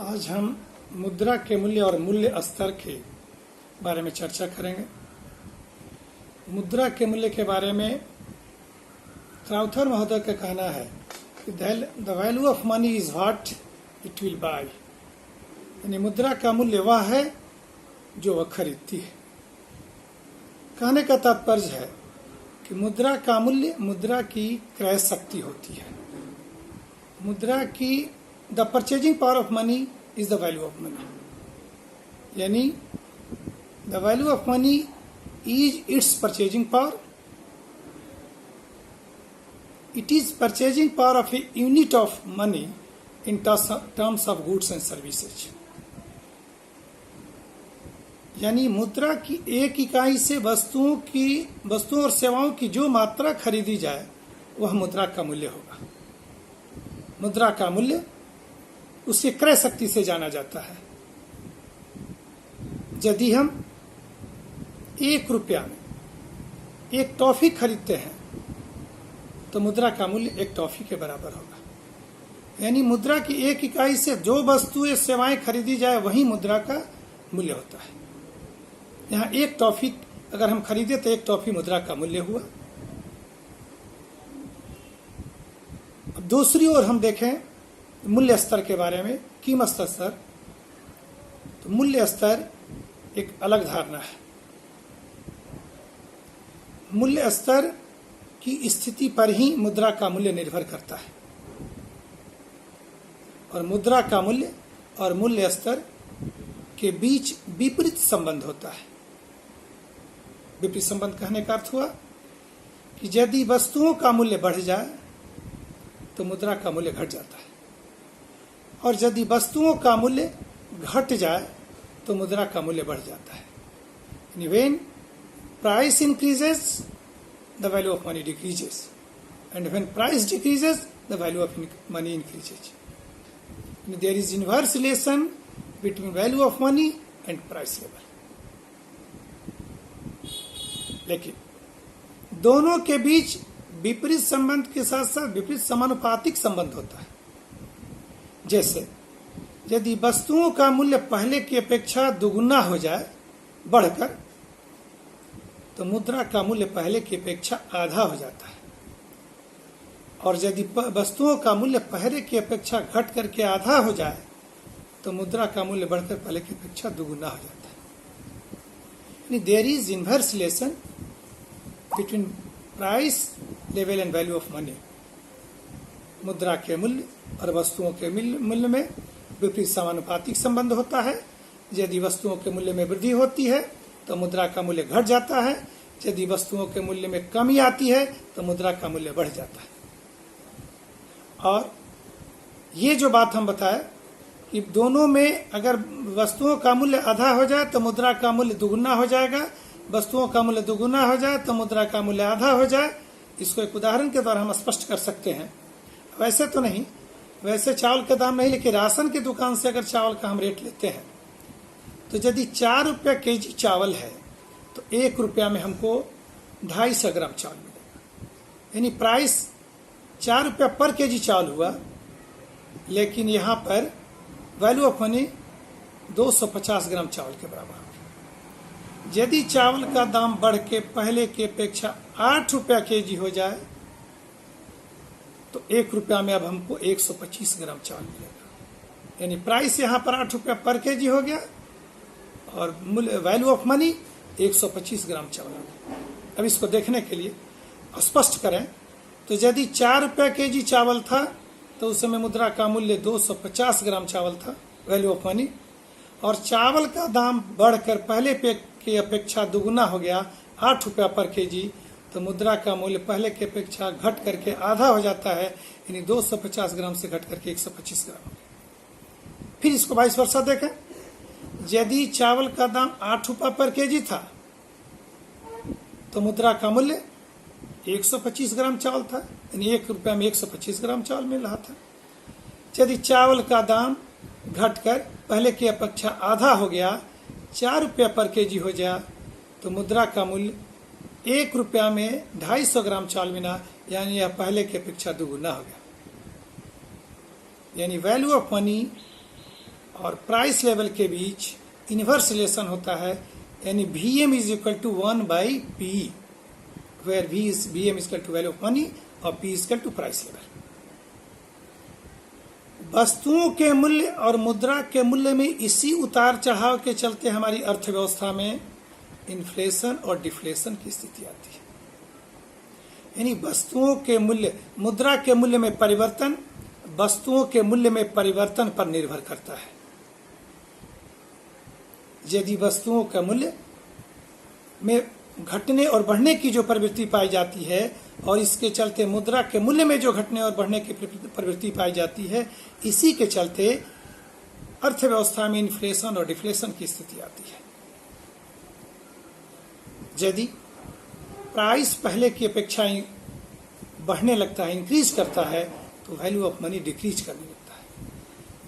आज हम मुद्रा के मूल्य और मूल्य स्तर के बारे में चर्चा करेंगे। मुद्रा के मूल्य के बारे में क्राउथर महोदय का कहना है कि the value of money is what it will buy, यानी मुद्रा का मूल्य वह है जो वह खरीदती है। कहने का तात्पर्य है कि मुद्रा का मूल्य मुद्रा की क्रय शक्ति होती है। मुद्रा की the purchasing power of money is the value of money, यानी the value of money is its purchasing power. It is purchasing power of a unit of money in terms of goods and services, यानी मुद्रा की एक इकाई से वस्तुओं और सेवाओं की जो मात्रा खरीदी जाए वह मुद्रा का मूल्य होगा। मुद्रा का मूल्य उसकी क्रय शक्ति से जाना जाता है। यदि हम 1 रुपया में एक टॉफी खरीदते हैं तो मुद्रा का मूल्य 1 टॉफी के बराबर होगा, यानी मुद्रा की एक इकाई से जो वस्तुएं सेवाएं खरीदी जाए वही मुद्रा का मूल्य होता है। यहाँ 1 टॉफी अगर हम खरीदे तो 1 टॉफी मुद्रा का मूल्य हुआ। अब दूसरी ओर हम देखें मूल्य स्तर के बारे में, कीमत स्तर, तो मूल्य स्तर एक अलग धारणा है। मूल्य स्तर की स्थिति पर ही मुद्रा का मूल्य निर्भर करता है और मुद्रा का मूल्य और मूल्य स्तर के बीच विपरीत संबंध होता है। विपरीत संबंध कहने का अर्थ हुआ कि यदि वस्तुओं का मूल्य बढ़ जाए तो मुद्रा का मूल्य घट जाता है, और यदि वस्तुओं का मूल्य घट जाए तो मुद्रा का मूल्य बढ़ जाता है। When price increases the value of money decreases, and when price decreases the value of money increases. There is inverse relation between value of money and price level. लेकिन दोनों के बीच विपरीत संबंध के साथ साथ विपरीत समानुपातिक संबंध होता है। जैसे यदि वस्तुओं का मूल्य पहले की अपेक्षा दुगुना हो जाए बढ़कर, तो मुद्रा का मूल्य पहले की अपेक्षा आधा हो जाता है, और यदि वस्तुओं का मूल्य पहले की अपेक्षा घट करके आधा हो जाए तो मुद्रा का मूल्य बढ़कर पहले की अपेक्षा दुगुना हो जाता है। There is inverse relation between price level and value of money. मुद्रा के मूल्य और वस्तुओं के मूल्य में विपरीत समानुपातिक संबंध होता है। यदि वस्तुओं के मूल्य में वृद्धि होती है तो मुद्रा का मूल्य घट जाता है, यदि वस्तुओं के मूल्य में कमी आती है तो मुद्रा का मूल्य बढ़ जाता है। और ये जो बात हम बताए कि दोनों में अगर वस्तुओं का मूल्य आधा हो जाए तो मुद्रा का मूल्य दुगुना हो जाएगा, वस्तुओं का मूल्य दुगुना हो जाए तो मुद्रा का मूल्य आधा हो जाए। इसको एक उदाहरण के द्वारा हम स्पष्ट कर सकते हैं। वैसे तो नहीं, वैसे चावल का दाम नहीं, लेकिन राशन की दुकान से अगर चावल का हम रेट लेते हैं तो यदि 4 रुपया केजी चावल है तो 1 रुपया में हमको 250 ग्राम चावल मिलेगा, यानी प्राइस 4 रुपया पर केजी चावल हुआ, लेकिन यहाँ पर वैल्यू ऑफ मनी 250 ग्राम चावल के बराबर होगा। यदि चावल का दाम बढ़ के पहले की अपेक्षा 8 रुपया केजी हो जाए तो 1 रुपया में अब हमको 125 ग्राम चावल मिलेगा, यानी प्राइस यहाँ पर 8 रुपया पर केजी हो गया और वैल्यू ऑफ मनी 125 ग्राम चावल हो गया। अब इसको देखने के लिए स्पष्ट करें तो यदि 4 रुपया केजी चावल था तो उस समय मुद्रा का मूल्य 250 ग्राम चावल था, वैल्यू ऑफ मनी, और चावल का दाम बढ़कर पहले की अपेक्षा दुगुना हो गया 8 रुपया पर केजी, तो मुद्रा का मूल्य पहले की अपेक्षा घट करके आधा हो जाता है, यानी 250 ग्राम से घट करके 125 ग्राम हो गया। फिर इसको 22 वर्षा देखें। यदि चावल का दाम 8 रुपया पर केजी था तो मुद्रा का मूल्य 125 ग्राम चावल था, यानी 1 रुपया में 125 ग्राम चावल मिल रहा था। यदि चावल का दाम घटकर पहले की अपेक्षा आधा हो गया, 4 रुपया पर केजी हो गया, तो मुद्रा का मूल्य 1 रुपया में 250 ग्राम चावल मिला, यानी यह पहले की अपेक्षा दुगुना हो गया। यानी वैल्यू ऑफ मनी और प्राइस लेवल के बीच इनवर्स रिलेशन होता है, यानी VM is equal to 1/P, where VM is equal to value of money और P is equal to price level. वस्तुओं के मूल्य और मुद्रा के मूल्य में इसी उतार चढ़ाव के चलते हमारी अर्थव्यवस्था में इन्फ्लेशन और डिफ्लेशन की स्थिति आती है। यानी वस्तुओं के मूल्य, मुद्रा के मूल्य में परिवर्तन वस्तुओं के मूल्य में परिवर्तन पर निर्भर करता है। यदि वस्तुओं का मूल्य में घटने और बढ़ने की जो प्रवृत्ति पाई जाती है और इसके चलते मुद्रा के मूल्य में जो घटने और बढ़ने की प्रवृत्ति पाई जाती है, इसी के चलते अर्थव्यवस्था में इन्फ्लेशन और डिफ्लेशन की स्थिति आती है। यदि प्राइस पहले की अपेक्षा बढ़ने लगता है, इंक्रीज करता है, तो वैल्यू ऑफ मनी डिक्रीज करने लगता है।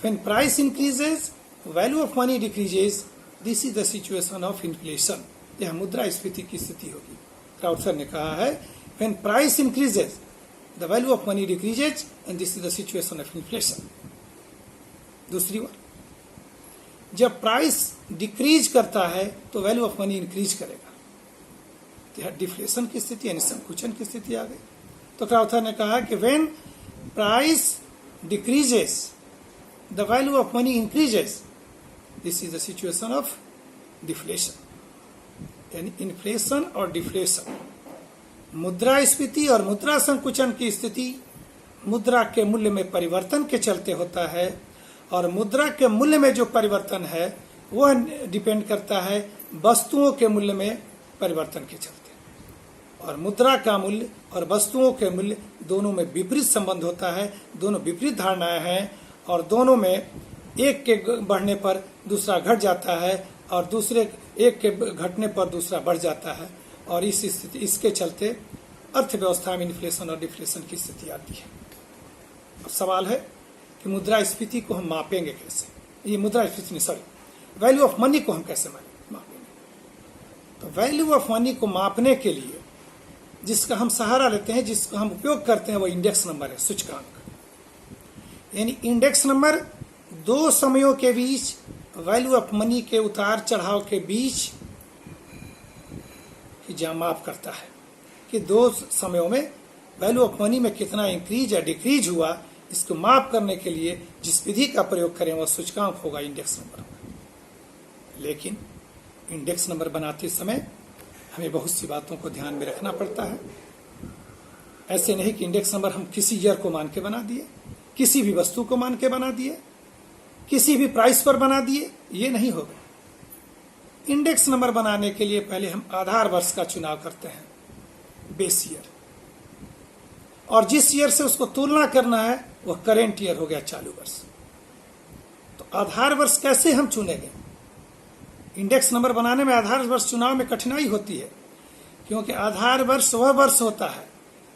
When price increases value of money decreases, this is the situation of inflation. यह मुद्रास्फीति की स्थिति होगी। क्राउथर ने कहा है when price increases the value of money decreases and this is the situation of inflation. दूसरी बात, जब प्राइस डिक्रीज करता है तो वैल्यू ऑफ मनी इंक्रीज करेगा, तो यह डिफ्लेशन की स्थिति यानी संकुचन की स्थिति आ गई। तो क्राउथर ने कहा कि when price decreases the value of money increases, this is the situation of deflation. यानी इन्फ्लेशन और डिफ्लेशन, मुद्रास्फीति और मुद्रा संकुचन की स्थिति मुद्रा के मूल्य में परिवर्तन के चलते होता है, और मुद्रा के मूल्य में जो परिवर्तन है वह डिपेंड करता है वस्तुओं के मूल्य में परिवर्तन के चलते। और मुद्रा का मूल्य और वस्तुओं के मूल्य दोनों में विपरीत संबंध होता है, दोनों विपरीत धारणाएं हैं, और दोनों में एक के बढ़ने पर दूसरा घट जाता है और दूसरे एक के घटने पर दूसरा बढ़ जाता है, और इस स्थिति इसके चलते अर्थव्यवस्था में इन्फ्लेशन और डिफ्लेशन की स्थिति आती है। अब सवाल है कि मुद्रास्फीति को हम मापेंगे कैसे? ये मुद्रास्फीति नहीं, वैल्यू ऑफ मनी को हम कैसे मापेंगे? तो वैल्यू ऑफ मनी को मापने के लिए जिसका हम सहारा लेते हैं, जिसका हम उपयोग करते हैं, वो इंडेक्स नंबर है, सूचकांक। यानी इंडेक्स नंबर दो समयों के बीच वैल्यू ऑफ मनी के उतार चढ़ाव के बीच माप करता है कि दो समयों में वैल्यू ऑफ मनी में कितना इंक्रीज या डिक्रीज हुआ। इसको माप करने के लिए जिस विधि का प्रयोग करें वह सूचकांक होगा, इंडेक्स नंबर होगा। लेकिन इंडेक्स नंबर बनाते समय हमें बहुत सी बातों को ध्यान में रखना पड़ता है। ऐसे नहीं कि इंडेक्स नंबर हम किसी ईयर को मान के बना दिए, किसी भी वस्तु को मान के बना दिए, किसी भी प्राइस पर बना दिए, ये नहीं होगा। इंडेक्स नंबर बनाने के लिए पहले हम आधार वर्ष का चुनाव करते हैं, बेस ईयर, और जिस ईयर से उसको तुलना करना है वह करेंट ईयर हो गया, चालू वर्ष। तो आधार वर्ष कैसे हम चुनेंगे? इंडेक्स नंबर बनाने में आधार वर्ष चुनाव में कठिनाई होती है, क्योंकि आधार वर्ष वह वर्ष होता है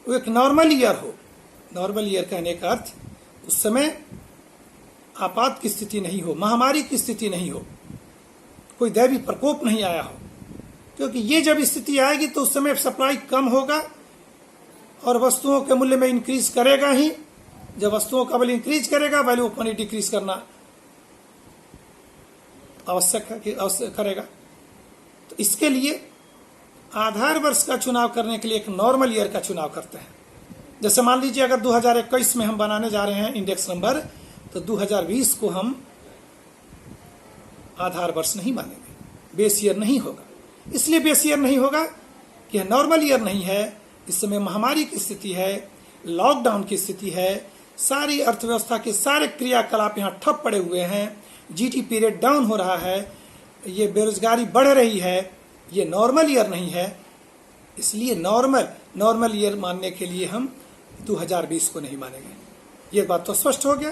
वो एक नॉर्मल ईयर हो। नॉर्मल ईयर कहने का अर्थ उस समय आपात की स्थिति नहीं हो, महामारी की स्थिति नहीं हो, कोई दैवी प्रकोप नहीं आया हो, क्योंकि ये जब स्थिति आएगी तो उस समय सप्लाई कम होगा और वस्तुओं के मूल्य में इंक्रीज करेगा ही। जब वस्तुओं का मूल्य इंक्रीज करेगा, वैल्यू ऑफ मनी डिक्रीज करना आवश्यक करेगा। तो इसके लिए आधार वर्ष का चुनाव करने के लिए एक नॉर्मल ईयर का चुनाव करते हैं। जैसे मान लीजिए अगर 2021 में हम बनाने जा रहे हैं इंडेक्स नंबर, तो 2020 को हम आधार वर्ष नहीं मानेंगे, बेस ईयर नहीं होगा। इसलिए बेस ईयर नहीं होगा कि नॉर्मल ईयर नहीं है, इस समय महामारी की स्थिति है, लॉकडाउन की स्थिति है, सारी अर्थव्यवस्था के सारे क्रियाकलाप यहाँ ठप पड़े हुए हैं, जीडीपी रेट डाउन हो रहा है, ये बेरोजगारी बढ़ रही है, ये नॉर्मल ईयर नहीं है। इसलिए नॉर्मल ईयर मानने के लिए हम 2020 को नहीं मानेंगे। ये बात तो स्पष्ट हो गया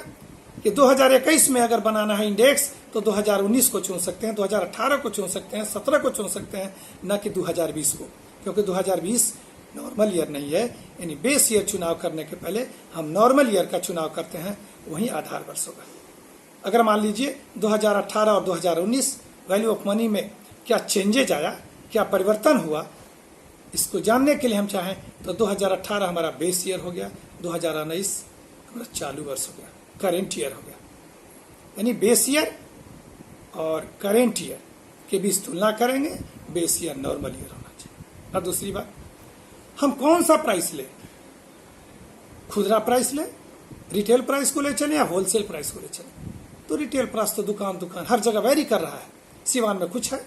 कि 2021 में अगर बनाना है इंडेक्स तो 2019 को चुन सकते हैं, 2018 को चुन सकते हैं, 17 को चुन सकते हैं, न कि 2020 को, क्योंकि 2020 नॉर्मल ईयर नहीं है। यानी बेस ईयर चुनाव करने के पहले हम नॉर्मल ईयर का चुनाव करते हैं, वही आधार वर्ष होगा। अगर मान लीजिए 2018 और 2019 वैल्यू ऑफ मनी में क्या चेंजेज आया, क्या परिवर्तन हुआ, इसको जानने के लिए हम चाहें तो 2018 हमारा बेस ईयर हो गया, 2019 हमारा चालू वर्ष हो गया, करेंट ईयर हो गया। यानी बेस ईयर और करेंट ईयर के बीच तुलना करेंगे, बेस ईयर नॉर्मल ईयर होना चाहिए। और दूसरी बात, हम कौन सा प्राइस लें, खुदरा प्राइस लें, रिटेल प्राइस को ले चले या होलसेल प्राइस को ले चले। तो रिटेल प्राइस तो दुकान हर जगह वेरी कर रहा है। सिवान में कुछ है,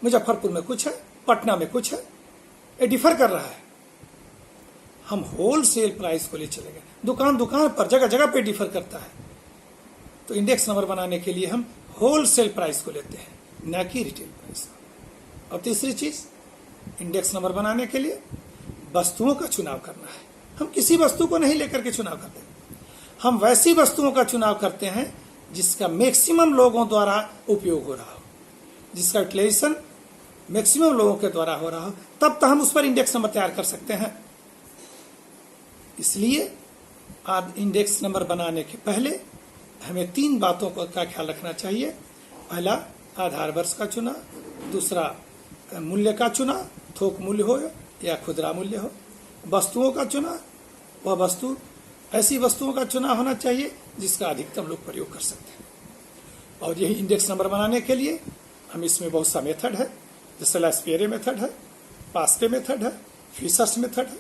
मुजफ्फरपुर में कुछ है, पटना में कुछ है, ये डिफर कर रहा है। हम होलसेल प्राइस को ले चले गए, दुकान पर जगह जगह पे डिफर करता है। तो इंडेक्स नंबर बनाने के लिए हम होलसेल प्राइस को लेते हैं, न कि रिटेल प्राइस। और तीसरी चीज, इंडेक्स नंबर बनाने के लिए वस्तुओं का चुनाव करना है। हम किसी वस्तु को नहीं लेकर के चुनाव करते, हम वैसी वस्तुओं का चुनाव करते हैं जिसका मैक्सिमम लोगों द्वारा उपयोग हो रहा हो, जिसका यूटिलाइजेशन मैक्सिमम लोगों के द्वारा हो रहा हो, तब तो हम उस पर इंडेक्स नंबर तैयार कर सकते हैं। इसलिए आज इंडेक्स नंबर बनाने के पहले हमें 3 बातों का ख्याल रखना चाहिए। पहला, आधार वर्ष का चुना, दूसरा मूल्य का चुना, थोक मूल्य हो या खुदरा मूल्य हो, वस्तुओं का चुना, वह वस्तु ऐसी वस्तुओं का चुना होना चाहिए जिसका अधिकतम लोग प्रयोग कर सकते हैं। और यही इंडेक्स नंबर बनाने के लिए हम इसमें बहुत सा मेथड है, जैसे लास्पियरे मेथड है, पास्के मेथड है, फिशर्स मेथड है।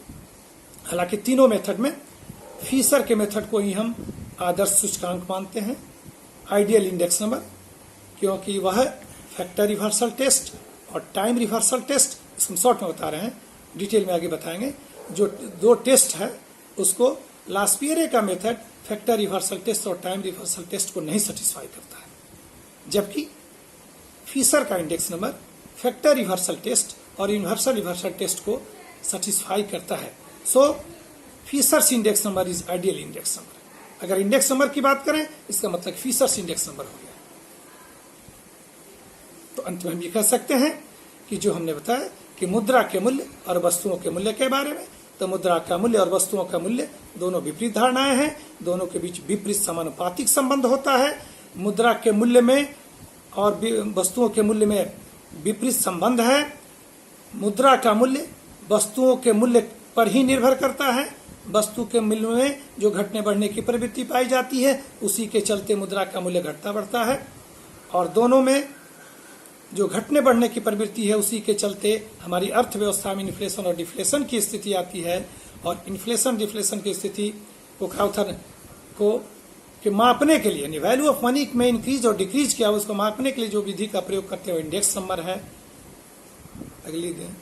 हालांकि तीनों मेथड में फिशर के मेथड को ही हम आदर्श सूचकांक मानते हैं, आइडियल इंडेक्स नंबर, क्योंकि वह फैक्टर रिवर्सल टेस्ट और टाइम रिवर्सल टेस्ट, इसको शॉर्ट में बता रहे हैं, डिटेल में आगे बताएंगे। जो 2 टेस्ट है उसको लास्पियरे का मेथड फैक्टर रिवर्सल टेस्ट और टाइम रिवर्सल टेस्ट को नहीं सेटिस्फाई करता है, जबकि फिशर का index number factor reversal test और यूनिवर्सल रिवर्सल टेस्ट को सेटिस्फाई करता है। So Fisher's index number is ideal index number. अगर इंडेक्स नंबर की बात करें, इसका मतलब फिशर्स इंडेक्स नंबर हो गया। तो अंत में हम ये कह सकते हैं कि जो हमने बताया कि मुद्रा के मूल्य और वस्तुओं के मूल्य के बारे में, तो मुद्रा का मूल्य और वस्तुओं का मूल्य दोनों विपरीत धारणाएं हैं, दोनों के बीच विपरीत समानुपातिक संबंध होता है। मुद्रा के मूल्य में और वस्तुओं के मूल्य में विपरीत संबंध है। मुद्रा का मूल्य वस्तुओं के मूल्य पर ही निर्भर करता है। वस्तु के मूल्य में जो घटने बढ़ने की प्रवृत्ति पाई जाती है, उसी के चलते मुद्रा का मूल्य घटता बढ़ता है। और दोनों में जो घटने बढ़ने की प्रवृत्ति है, उसी के चलते हमारी अर्थव्यवस्था में इन्फ्लेशन और डिफ्लेशन की स्थिति आती है। और इन्फ्लेशन डिफ्लेशन की स्थिति को काउथर को कि मापने के लिए, यानी वैल्यू ऑफ मनी में इंक्रीज और डिक्रीज क्या, उसको मापने के लिए जो विधि का प्रयोग करते हुए इंडेक्स नंबर है। अगली दिन